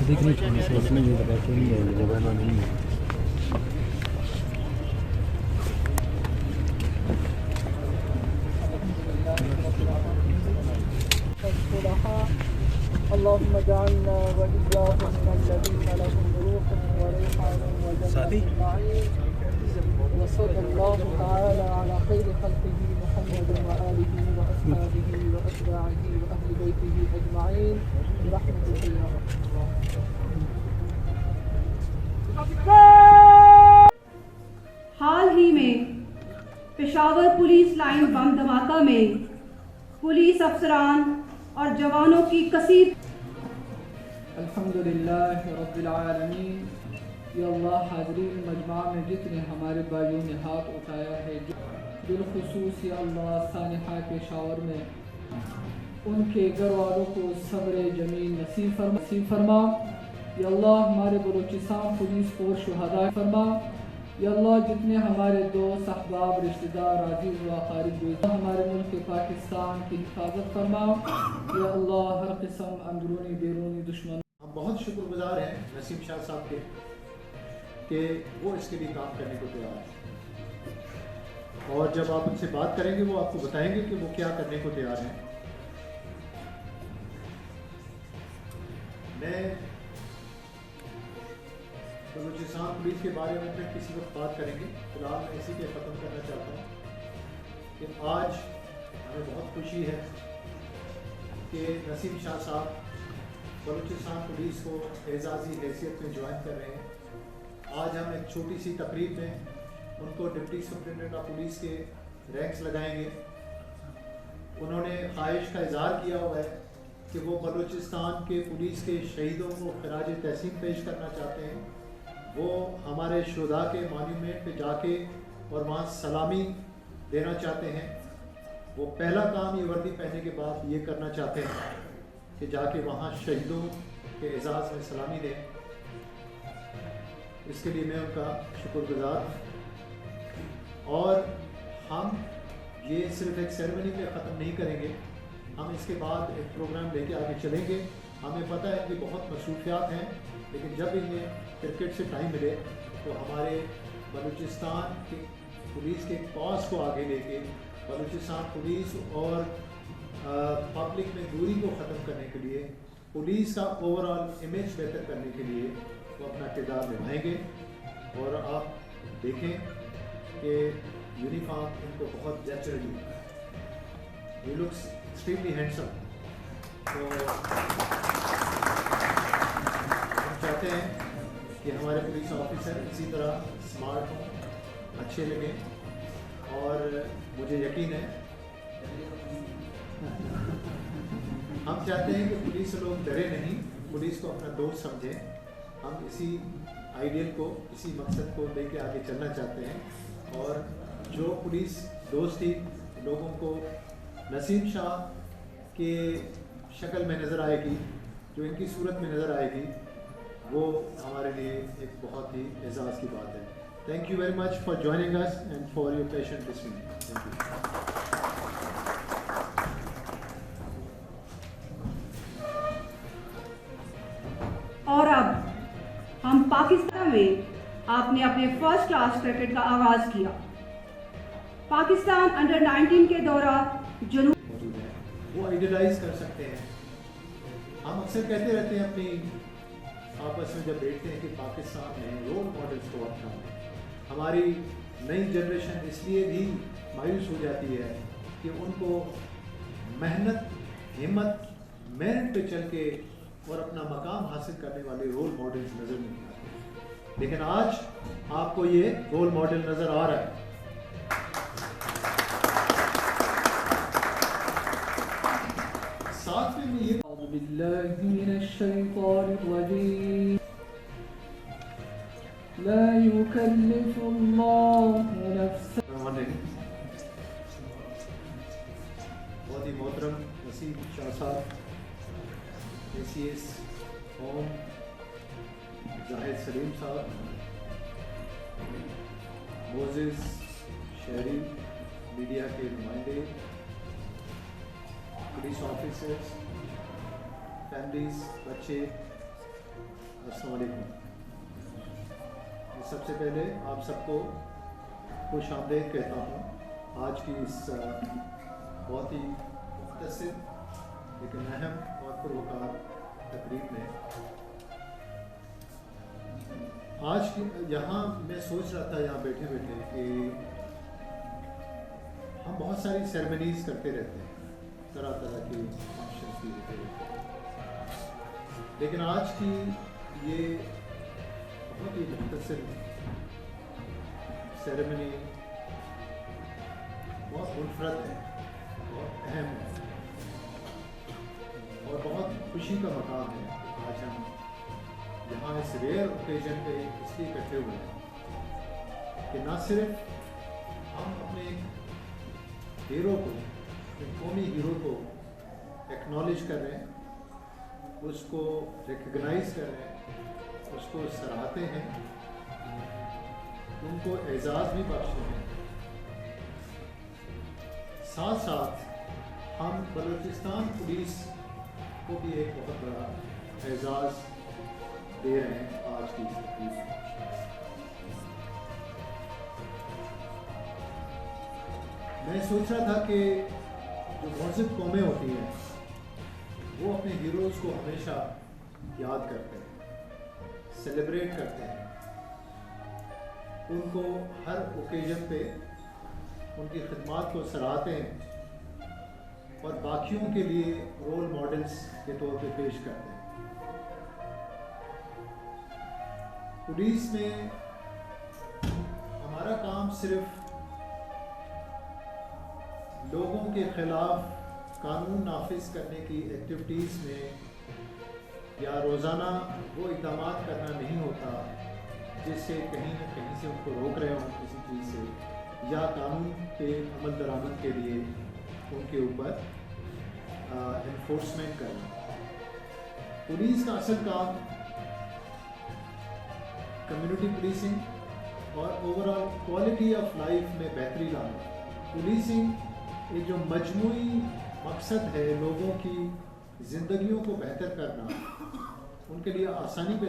نزدیک نہیں چھوڑنے سے اس میں یہ لگا کہ نہیں ہے جگہ نہیں ہے. اللهم اجعلنا وإياهم من الذين لهم روح وريحان وجنة نعيم وصلى الله تعالى على خير خلقه محمد وآله وأصحابه وأتباعه وأهل بيته أجمعين برحمتك يا الله. حال ہی میں پشاور پولیس لائن بم دھماکہ میں پولیس افسران اور جوانوں کی کثیر. الحمدللہ رب العالمین. یا اللہ حاضرین مجمع میں جتنے ہمارے بھائیوں نے ہاتھ اٹھایا ہے بالخصوص یا اللہ سانحہ پشاور میں ان کے گھر والوں کو صبر جمیل نصیب فرما. یا اللہ ہمارے بلوچستان پولیس فورس شہداء فرما. یا اللہ جتنے ہمارے دوست احباب رشتہ دار عزیز و اقارب ہمارے ملک پاکستان کی حفاظت فرما. یا اللہ ہر قسم اندرونی بیرونی دشمن. ہم بہت شکر گزار ہیں نسیم شاہ صاحب کے کہ وہ اس کے لیے کام کرنے کو تیار ہیں، اور جب آپ ان سے بات کریں گے وہ آپ کو بتائیں گے کہ وہ کیا کرنے کو تیار ہیں. میں بلوچستان پولیس کے بارے میں پھر کسی وقت بات کریں گے. فی الحال میں اسی پہ ختم کرنا چاہتا ہوں کہ آج ہمیں بہت خوشی ہے کہ نسیم شاہ صاحب بلوچستان پولیس کو اعزازی حیثیت میں جوائن کر رہے ہیں. آج ہم ایک چھوٹی سی تقریب میں ان کو ڈپٹی سپرنٹینڈنٹ آف پولیس کے رینکس لگائیں گے. انہوں نے خواہش کا اظہار کیا ہوا ہے کہ وہ بلوچستان کے پولیس کے شہیدوں کو خراج تحسین پیش کرنا چاہتے ہیں. وہ ہمارے شہداء کے مانیومنٹ پہ جا کے اور وہاں سلامی دینا چاہتے ہیں. وہ پہلا کام یہ وردی پہننے کے بعد یہ کرنا چاہتے ہیں کہ جا کے وہاں شہیدوں کے اعزاز میں سلامی دیں. اس کے لیے میں ان کا شکر گزار ہوں. اور ہم یہ صرف ایک سیریمنی پہ ختم نہیں کریں گے، ہم اس کے بعد ایک پروگرام لے کے آگے چلیں گے. ہمیں پتہ ہے کہ بہت مصروفیات ہیں، لیکن جب انہیں کرکٹ سے ٹائم ملے تو ہمارے بلوچستان کے پولیس کے کاز کو آگے لے کے بلوچستان پولیس اور پبلک میں دوری کو ختم کرنے کے لیے، پولیس کا اوور آل امیج بہتر کرنے کے لیے وہ اپنا کردار نبھائیں گے. اور آپ دیکھیں کہ یونیفارم ان کو بہت naturally he looks extremely handsome. تو ہم چاہتے ہیں کہ ہمارے پولیس آفیسر اسی طرح اسمارٹ ہوں، اچھے لگیں. اور مجھے یقین ہے ہم چاہتے ہیں کہ پولیس سے لوگ ڈرے نہیں، پولیس کو اپنا دوست سمجھیں. ہم اسی آئیڈیل کو، اسی مقصد کو لے کے آگے چلنا چاہتے ہیں. اور جو پولیس دوستی لوگوں کو نسیم شاہ کے شکل میں نظر آئے گی، جو ان کی صورت میں نظر آئے گی، وہ ہمارے لیے ایک بہت ہی اعزاز کی بات ہے. Thank you very much for joining اس and for your patient listening. Thank you. اور اب ہم پاکستان میں آپ نے اپنے فرسٹ کلاس کرکٹ کا آغاز کیا. پاکستان انڈر 19 کے دورہ جنوب موجود ہے، وہ آئیڈیلائز کر سکتے ہیں. ہم اکثر کہتے رہتے ہیں اپنی آپس میں جب بیٹھتے ہیں کہ پاکستان میں رول ماڈلس کو اپنا. ہماری نئی جنریشن اس لیے بھی مایوس ہو جاتی ہے کہ ان کو محنت، ہمت، محنت پہ چل کے اور اپنا مقام حاصل کرنے والے رول ماڈلز نظر نہیں آتے. لیکن آج آپ کو یہ رول ماڈل نظر آ رہا ہے. ساتھ میں یہ اعوذ باللہ من الشیطان الرجیم. لا يكلف الله نفسا. بہت ہی محترم نسیم شاہ صاحب، ACS ہوم زاہد سلیم صاحب، موزز شہری میڈیا کے نمائندے، پولیس آفیسرز، فیملیز، بچے، السلام علیکم. سب سے پہلے آپ سب کو خوش آمدید کہتا ہوں آج کی اس بہت ہی مختصر لیکن اہم اور پروکار تقریب میں. آج کی یہاں میں سوچ رہا تھا یہاں بیٹھے بیٹھے کہ ہم بہت ساری سیرمنیز کرتے رہتے ہیں, طرح طرح کی فنکشنز بھی ہوتے رہتے ہیں, لیکن آج کی یہ بہت ہی مختصر سیرمنی بہت منفرد ہے, بہت اہم ہے اور بہت خوشی کا مقام ہے. آج ہم یہاں اس ریئر اوکیزن پہ اس لیے اکٹھے ہوئے ہیں کہ نہ صرف ہم اپنے ہیرو کو, قومی ہیرو کو ایکنالج کر رہے ہیں, اس کو ریکگنائز کر رہے ہیں, اس کو سراہتے ہیں, ان کو اعزاز بھی بخشتے ہیں, ساتھ ساتھ ہم بلوچستان پولیس کو بھی ایک بہت بڑا اعزاز دے رہے ہیں آج کی اس تقریب میں. میں سوچ رہا تھا کہ جو مہذب قومیں ہوتی ہیں وہ اپنے ہیروز کو ہمیشہ یاد کرتے ہیں, سیلیبریٹ کرتے ہیں, ان کو ہر اوکیزن پہ ان کی خدمات کو سراہتے ہیں اور باقیوں کے لیے رول ماڈلز کے طور پہ پیش کرتے ہیں. پولیس میں ہمارا کام صرف لوگوں کے خلاف قانون نافذ کرنے کی ایکٹیویٹیز میں یا روزانہ وہ اقدامات کرنا نہیں ہوتا جس سے کہیں نہ کہیں سے ان کو روک رہے ہوں کسی چیز سے, یا قانون کے عمل درآمد کے لیے ان کے اوپر انفورسمنٹ کرنا. پولیس کا اصل کام کمیونٹی پولیسنگ اور over all quality of life میں بہتری لانا. پولیسنگ ایک جو مجموعی مقصد ہے لوگوں کی زندگیوں کو بہتر کرنا, ان کے لیے آسانی پیدا